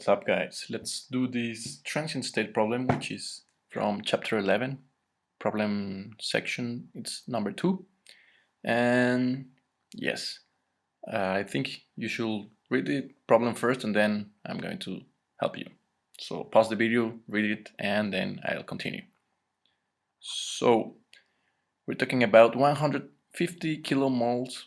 What's up, guys? Let's do this transient state problem, which is from chapter 11, problem section. It's number 2. And yes, I think you should read the problem first and then I'm going to help you. So pause the video, read it, and then I'll continue. So we're talking about 150 kilomoles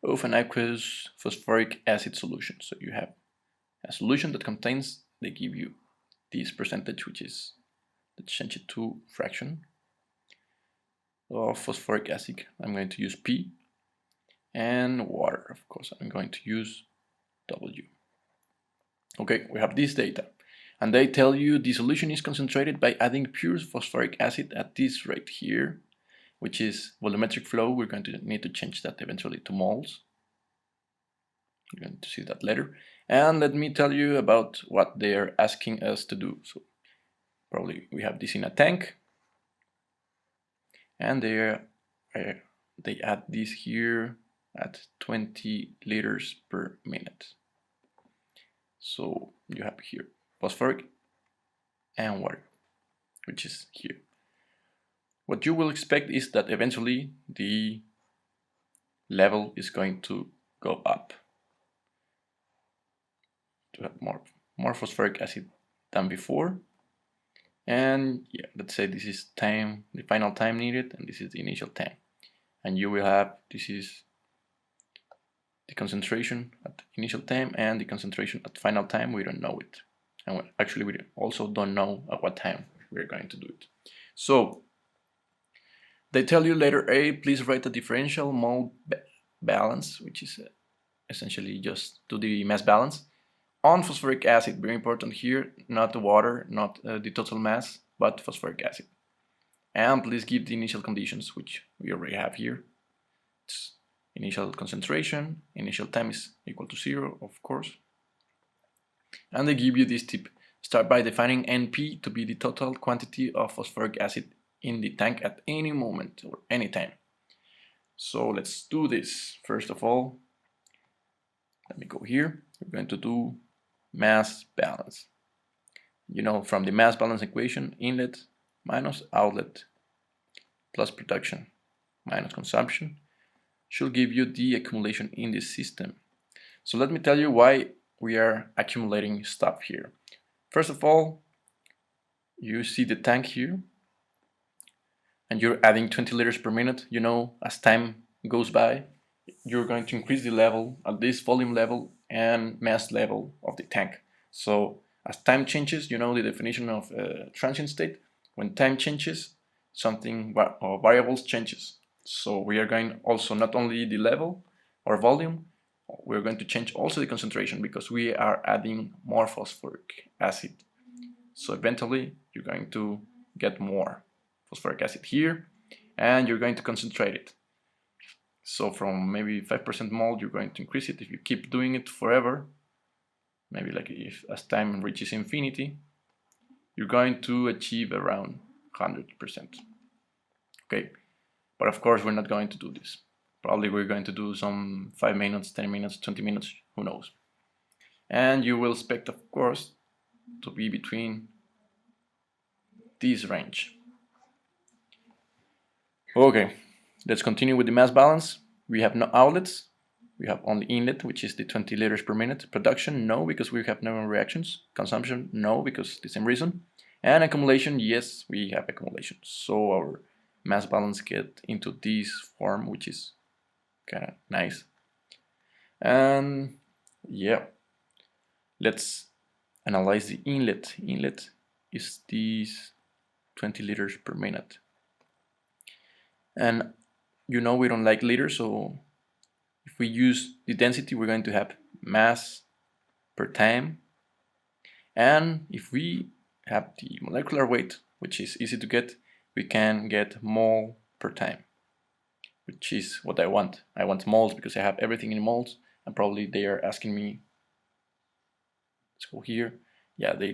of an aqueous phosphoric acid solution. So you have a solution that contains, they give you this percentage, which is, let's change it to fraction of phosphoric acid. I'm going to use P, and water, of course, I'm going to use W. Okay, we have this data, and they tell you the solution is concentrated by adding pure phosphoric acid at this rate here, which is volumetric flow. We're going to need to change that eventually to moles. You're going to see that later. And let me tell you about what they're asking us to do. So probably we have this in a tank, and they add this here at 20 liters per minute. So you have here phosphoric and water, which is here. What you will expect is that eventually the level is going to go up, to have more phosphoric acid than before. And yeah, let's say this is time, the final time needed, and this is the initial time. And you will have, this is the concentration at initial time and the concentration at final time. We don't know it. And actually we also don't know at what time we're going to do it. So they tell you letter A, please write a differential mole balance, which is essentially just do the mass balance on phosphoric acid. Very important here, not the water, not the total mass, but phosphoric acid. And please give the initial conditions, which we already have here. It's initial concentration, initial time is equal to 0, of course. And they give you this tip: start by defining NP to be the total quantity of phosphoric acid in the tank at any moment or any time. So let's do this. First of all, let me go here. We're going to do mass balance. You know, from the mass balance equation, inlet minus outlet plus production minus consumption should give you the accumulation in the system. So let me tell you why we are accumulating stuff here. First of all, you see the tank here, and you're adding 20 liters per minute. You know, as time goes by, you're going to increase the level, at least volume level and mass level of the tank. So as time changes, you know the definition of transient state. When time changes, something or variables changes. So we are going also not only the level or volume, we're going to change also the concentration, because we are adding more phosphoric acid. So eventually you're going to get more phosphoric acid here, and you're going to concentrate it. So from maybe 5% mole, you're going to increase it. If you keep doing it forever, maybe like if as time reaches infinity, you're going to achieve around 100%. Okay, but of course we're not going to do this. Probably we're going to do some 5 minutes, 10 minutes, 20 minutes, who knows. And you will expect, of course, to be between this range. Okay, let's continue with the mass balance. We have no outlets. We have only inlet, which is the 20 liters per minute. Production, no, because we have no reactions. Consumption, no, because the same reason. And accumulation, yes, we have accumulation. So our mass balance get into this form, which is kind of nice. And yeah, let's analyze the inlet. Inlet is these 20 liters per minute. And you know we don't like liters, so if we use the density, we're going to have mass per time. And if we have the molecular weight, which is easy to get, we can get mole per time, which is what I want. I want moles because I have everything in moles, and probably they are asking me, let's go here. Yeah, they